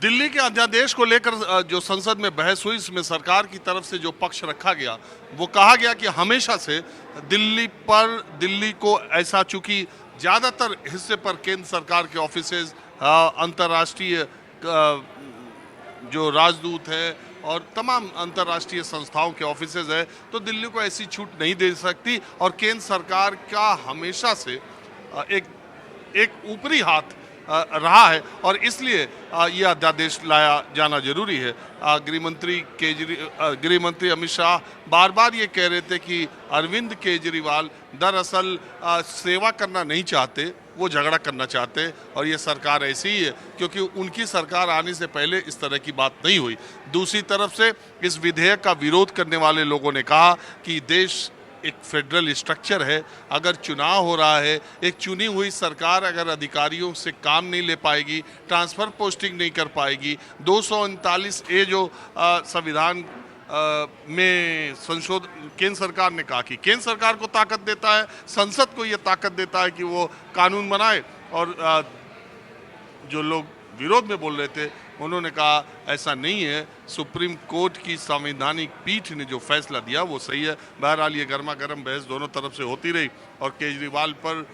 दिल्ली के अध्यादेश को लेकर जो संसद में बहस हुई, इसमें सरकार की तरफ से जो पक्ष रखा गया वो कहा गया कि हमेशा से दिल्ली को ऐसा, चूंकि ज़्यादातर हिस्से पर केंद्र सरकार के ऑफिसेज, अंतर्राष्ट्रीय जो राजदूत है और तमाम अंतर्राष्ट्रीय संस्थाओं के ऑफिसेज है, तो दिल्ली को ऐसी छूट नहीं दे सकती। और केंद्र सरकार का हमेशा से एक ऊपरी हाथ रहा है और इसलिए यह अध्यादेश लाया जाना जरूरी है। गृह मंत्री अमित शाह बार बार ये कह रहे थे कि अरविंद केजरीवाल दरअसल सेवा करना नहीं चाहते, वो झगड़ा करना चाहते, और ये सरकार ऐसी ही है क्योंकि उनकी सरकार आने से पहले इस तरह की बात नहीं हुई। दूसरी तरफ से इस विधेयक का विरोध करने वाले लोगों ने कहा कि देश एक फेडरल स्ट्रक्चर है, अगर चुनाव हो रहा है, एक चुनी हुई सरकार अगर अधिकारियों से काम नहीं ले पाएगी, ट्रांसफ़र पोस्टिंग नहीं कर पाएगी, 239A जो संविधान में संशोधन केंद्र सरकार ने कहा कि केंद्र सरकार को ताकत देता है, संसद को ये ताकत देता है कि वो कानून बनाए। और जो लोग विरोध में बोल रहे थे उन्होंने कहा ऐसा नहीं है, सुप्रीम कोर्ट की संवैधानिक पीठ ने जो फैसला दिया वो सही है। बहरहाल ये गर्मा गर्म बहस दोनों तरफ से होती रही और केजरीवाल पर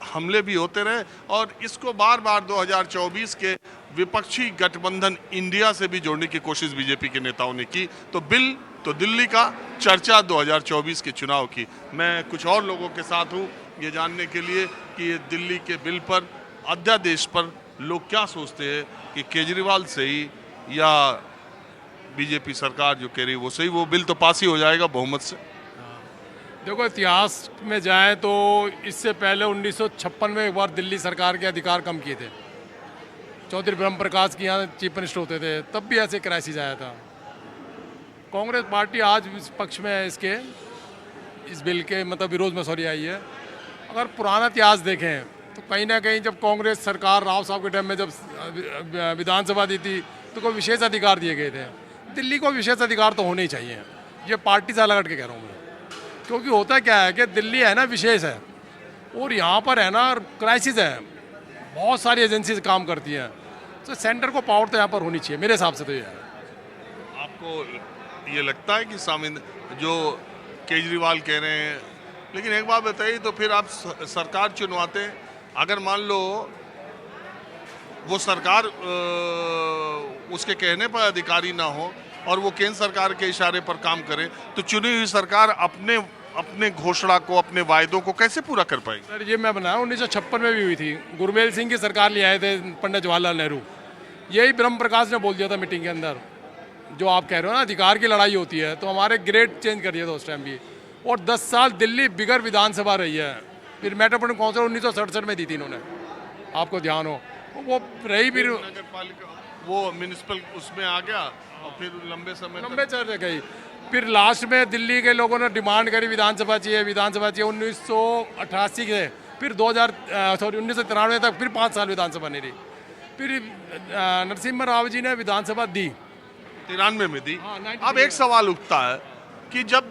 हमले भी होते रहे और इसको बार बार 2024 के विपक्षी गठबंधन इंडिया से भी जोड़ने की कोशिश बीजेपी के नेताओं ने की। तो दिल्ली का चर्चा 2024 के चुनाव की। मैं कुछ और लोगों के साथ हूँ ये जानने के लिए कि ये दिल्ली के बिल पर, अध्यादेश पर लोग क्या सोचते हैं कि केजरीवाल सही या बीजेपी सरकार जो कह रही है वो सही। वो बिल तो पास ही हो जाएगा बहुमत से। देखो, इतिहास में जाए तो इससे पहले 1956 में एक बार दिल्ली सरकार के अधिकार कम किए थे। चौधरी ब्रह्म प्रकाश की यहाँ चीफ मिनिस्टर होते थे, तब भी ऐसे क्राइसिस आया था। कांग्रेस पार्टी आज इस पक्ष में है, इस बिल के मतलब विरोध में आई है। अगर पुराना इतिहास देखें तो कहीं ना कहीं जब कांग्रेस सरकार राव साहब के टाइम में जब विधानसभा दी थी तो कोई विशेष अधिकार दिए गए थे। दिल्ली को विशेष अधिकार तो होने ही चाहिए। ये पार्टी से अलग हट के कह रहा हूँ मैं, क्योंकि होता क्या है कि दिल्ली है ना विशेष है और यहाँ पर है ना क्राइसिस है, बहुत सारी एजेंसी काम करती हैं, तो सेंटर को पावर तो यहाँ पर होनी चाहिए मेरे हिसाब से। तो ये है। आपको ये लगता है कि जो केजरीवाल कह रहे हैं, लेकिन एक बात बताइए, तो फिर आप सरकार चुनवाते हैं, अगर मान लो वो सरकार उसके कहने पर अधिकारी ना हो और वो केंद्र सरकार के इशारे पर काम करे, तो चुनी हुई सरकार अपने घोषणा को, अपने वायदों को कैसे पूरा कर पाएगी? सर, ये मैं बनाया 1956 में भी हुई थी। गुरमेल सिंह की सरकार ले आए थे पंडित जवाहरलाल नेहरू। यही ब्रह्म प्रकाश ने बोल दिया था मीटिंग के अंदर, जो आप कह रहे हो ना अधिकार की लड़ाई होती है, तो हमारे ग्रेड चेंज कर दिया था उस टाइम भी। और 10 साल दिल्ली बिगर विधानसभा रही है। फिर मेट्रोपॉलिटन काउंसिल 1967 में दी थी इन्होंने, आपको ध्यान हो, वो रही। फिर नगर पालिका वो म्यूनिसिपल उसमें आ गया और फिर लंबे चल गई। फिर लास्ट में दिल्ली के लोगों ने डिमांड करी विधानसभा चाहिए 1988 के, फिर 1993 तक फिर 5 साल विधानसभा नहीं रही। फिर नरसिम्हा राव जी ने विधानसभा दी 93 में दी। अब एक सवाल उठता है कि जब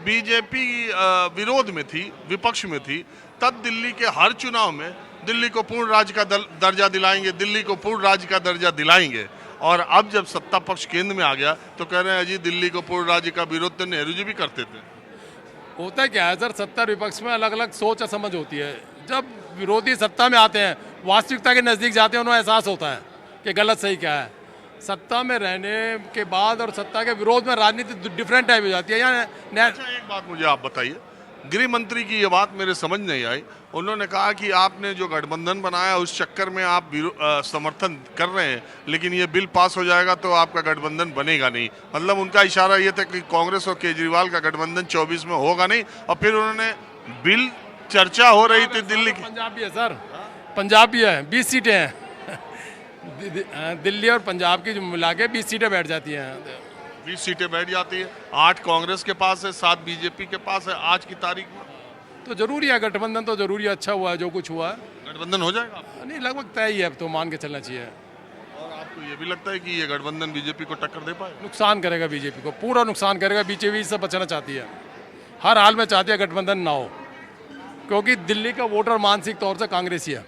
बीजेपी विरोध में थी, विपक्ष में थी, तब दिल्ली के हर चुनाव में दिल्ली को पूर्ण राज्य का दर्जा दिलाएंगे, दिल्ली को पूर्ण राज्य का दर्जा दिलाएंगे। और अब जब सत्ता पक्ष केंद्र में आ गया तो कह रहे हैं जी दिल्ली को पूर्ण राज्य का विरोध तो नेहरू जी भी करते थे। होता क्या है सर, सत्ता विपक्ष में अलग अलग सोच और समझ होती है। जब विरोधी सत्ता में आते हैं, वास्तविकता के नज़दीक जाते हैं, उन्हें एहसास होता है कि गलत सही क्या है। सत्ता में रहने के बाद और सत्ता के विरोध में राजनीति डिफरेंट टाइप हो जाती है। अच्छा, एक बात मुझे आप बताइए, गृह मंत्री की ये बात मेरे समझ नहीं आई। उन्होंने कहा कि आपने जो गठबंधन बनाया उस चक्कर में आप समर्थन कर रहे हैं, लेकिन ये बिल पास हो जाएगा तो आपका गठबंधन बनेगा नहीं। मतलब उनका इशारा ये था कि कांग्रेस और केजरीवाल का गठबंधन 24 में होगा नहीं। और फिर उन्होंने बिल चर्चा हो रही थी दिल्ली की। पंजाब भी है सर, पंजाब भी है, 20 सीटें हैं दिल्ली और पंजाब की जो मिला के 20 सीटें बैठ जाती हैं। 20 सीटें बैठ जाती है, 8 कांग्रेस के पास है, 7 बीजेपी के पास है आज की तारीख में। तो जरूरी है गठबंधन, तो जरूरी है। अच्छा हुआ है जो कुछ हुआ है। गठबंधन हो जाएगा? नहीं, लगभग तय ही है, अब तो मान के चलना चाहिए। और आपको ये भी लगता है कि ये गठबंधन बीजेपी को टक्कर दे पाए? नुकसान करेगा बीजेपी को, पूरा नुकसान करेगा। बीजेपी इससे बचना चाहती है, हर हाल में चाहती है गठबंधन ना हो, क्योंकि दिल्ली का वोटर मानसिक तौर से कांग्रेसी है।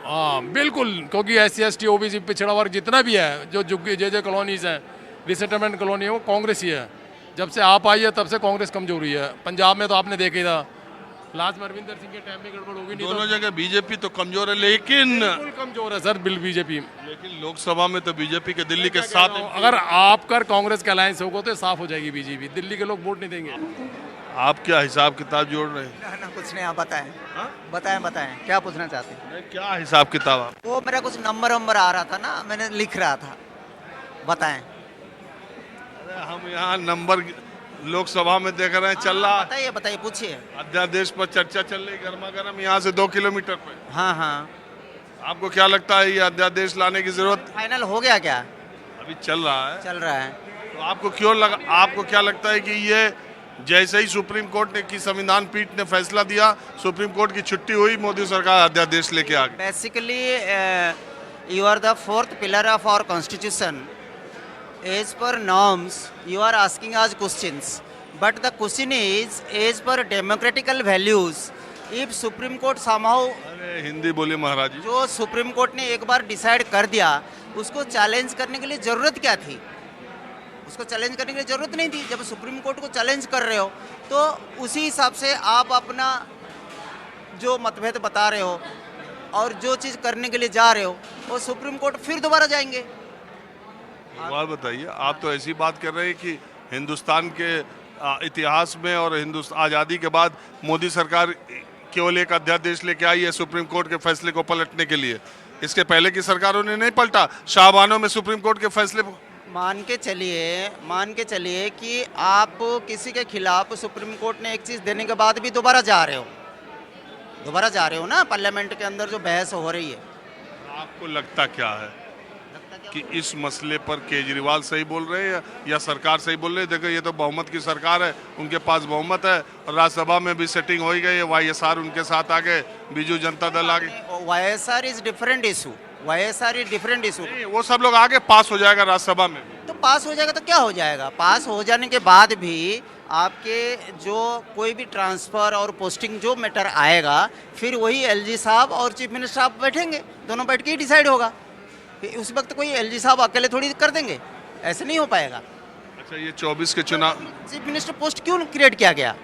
हाँ बिल्कुल, क्योंकि SC ST OBC पिछड़ा वर्ग जितना भी है, जो झुग्गी जे कॉलोनीज हैं, रिसेटलमेंट कॉलोनी है, वो कांग्रेस ही है। जब से आप आई है तब से कांग्रेस कमजोर हुई है। पंजाब में तो आपने देखा ही था, लास्ट में अरविंदर सिंह के टाइम में गड़बड़ होगी, नहीं दोनों तो जगह बीजेपी तो कमजोर है, लेकिन बिल्कुल कमजोर है सर बीजेपी। लेकिन लोकसभा में तो बीजेपी के दिल्ली के साथ अगर आपका कांग्रेस का अलायंस होगा तो साफ हो जाएगी बीजेपी, दिल्ली के लोग वोट नहीं देंगे। आप क्या हिसाब किताब जोड़ रहे हैं? ना कुछ नहीं, आप बताएं। हाँ? बताएं क्या पूछना चाहते हैं? नहीं, क्या हिसाब किताब आप? वो मेरा कुछ नंबर आ रहा था ना, मैंने लिख रहा था। बताएं। अरे हम यहाँ नंबर लोकसभा में देख रहे हैं, चल रहा है। बताइए पूछिए। अध्यादेश पर चर्चा चल रही गर्मा गर्म, यहाँ से 2 किलोमीटर पे। हाँ। आपको क्या लगता है ये अध्यादेश लाने की जरूरत फाइनल हो गया क्या? अभी चल रहा है? चल रहा है। तो आपको क्या लगता है कि ये जैसे ही सुप्रीम कोर्ट ने की संविधान पीठ ने फैसला दिया, सुप्रीम कोर्ट की छुट्टी हुई, मोदी सरकार अध्यादेश लेके आ गई? Basically you are the fourth pillar of our constitution. As per norms, you are asking us questions. But the question is, as per democratical values, if Supreme Court somehow अरे हिंदी बोले महाराज जी। जो सुप्रीम कोर्ट ने एक बार decide कर दिया, उसको challenge करने के लिए ज़रूरत क्या थी? उसको चैलेंज करने के लिए ज़रूरत नहीं थी। जब सुप्रीम कोर्ट को चैलेंज कर रहे हो तो उसी हिसाब से आप अपना जो मतभेद बता रहे हो और जो चीज़ करने के लिए जा रहे हो, वो सुप्रीम कोर्ट फिर दोबारा जाएंगे। एक बात बताइए, आप तो ऐसी बात कर रहे हैं कि हिंदुस्तान के इतिहास में और हिंदुस्तान आज़ादी के बाद मोदी सरकार केवल एक अध्यादेश लेके आई है सुप्रीम कोर्ट के फैसले को पलटने के लिए। इसके पहले की सरकारों ने नहीं पलटा शाहबानों में सुप्रीम कोर्ट के फैसले को। मान के चलिए कि आप किसी के खिलाफ सुप्रीम कोर्ट ने एक चीज़ देने के बाद भी दोबारा जा रहे हो ना, पार्लियामेंट के अंदर जो बहस हो रही है। आपको लगता क्या है कि इस मसले पर केजरीवाल सही बोल रहे हैं या सरकार सही बोल रही है? देखो, ये तो बहुमत की सरकार है, उनके पास बहुमत है और राज्यसभा में भी सेटिंग हो ही गई है। YSR उनके साथ आ गए, बीजू जनता दल आ गए। YSR is different issue. वो सब लोग आगे पास हो जाएगा राज्यसभा में। तो पास हो जाएगा तो क्या हो जाएगा? पास हो जाने के बाद भी आपके जो कोई भी ट्रांसफ़र और पोस्टिंग जो मैटर आएगा, फिर वही LG साहब और चीफ मिनिस्टर साहब बैठेंगे, दोनों बैठ के ही डिसाइड होगा। उस वक्त कोई LG साहब अकेले थोड़ी कर देंगे, ऐसे नहीं हो पाएगा। अच्छा, ये 24 के चुनाव चीफ मिनिस्टर पोस्ट क्यों क्रिएट किया गया?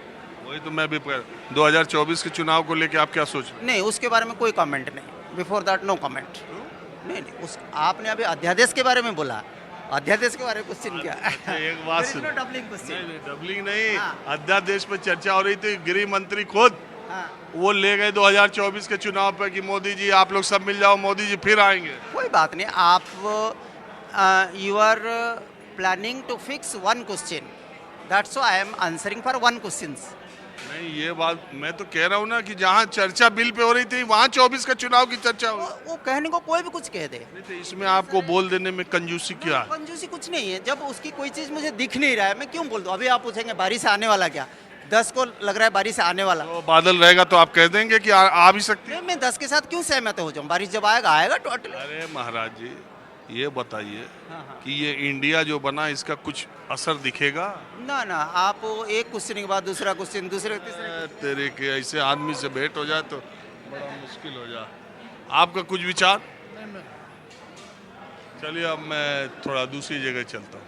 वही तो मैं भी 2024 के चुनाव को लेके आप क्या सोच रहे हैं? नहीं, उसके बारे में कोई कमेंट नहीं। Before that no comment. नहीं, उस आपने अभी अध्यादेश के बारे में बोला, अध्यादेश के बारे में क्वेश्चन किया। एक बात सुन, डबलिंग डबलिंग नहीं, हाँ। अध्यादेश पे चर्चा हो रही थी, गृह मंत्री खुद वो ले गए 2024 के चुनाव पे कि मोदी जी आप लोग सब मिल जाओ, मोदी जी फिर आएंगे। कोई बात नहीं, आप you are planning to fix one question, that's why I am answering for one questions. नहीं, ये बात मैं तो कह रहा हूँ ना कि जहाँ चर्चा बिल पे हो रही थी वहाँ 24 का चुनाव की चर्चा हो। वो कहने को कोई भी कुछ कह दे। नहीं तो इसमें आपको बोल देने में कंजूसी क्या है? कंजूसी कुछ नहीं है। जब उसकी कोई चीज़ मुझे दिख नहीं रहा है, मैं क्यों बोल दूँ? अभी आप पूछेंगे बारिश आने वाला क्या? 10 को लग रहा है बारिश आने वाला, तो बादल रहेगा तो आप कह देंगे कि आ भी सकती है। मैं 10 के साथ क्यों सहमत हो जाऊँ? बारिश जब आएगा टोटल। अरे महाराज जी, ये बताइए हाँ। कि ये इंडिया जो बना इसका कुछ असर दिखेगा? ना, आप एक क्वेश्चन के बाद दूसरा क्वेश्चन, दूसरे तीसरे। तेरे के ऐसे आदमी से भेंट हो जाए तो बड़ा मुश्किल हो जाए। आपका कुछ विचार? चलिए, अब मैं थोड़ा दूसरी जगह चलता हूँ।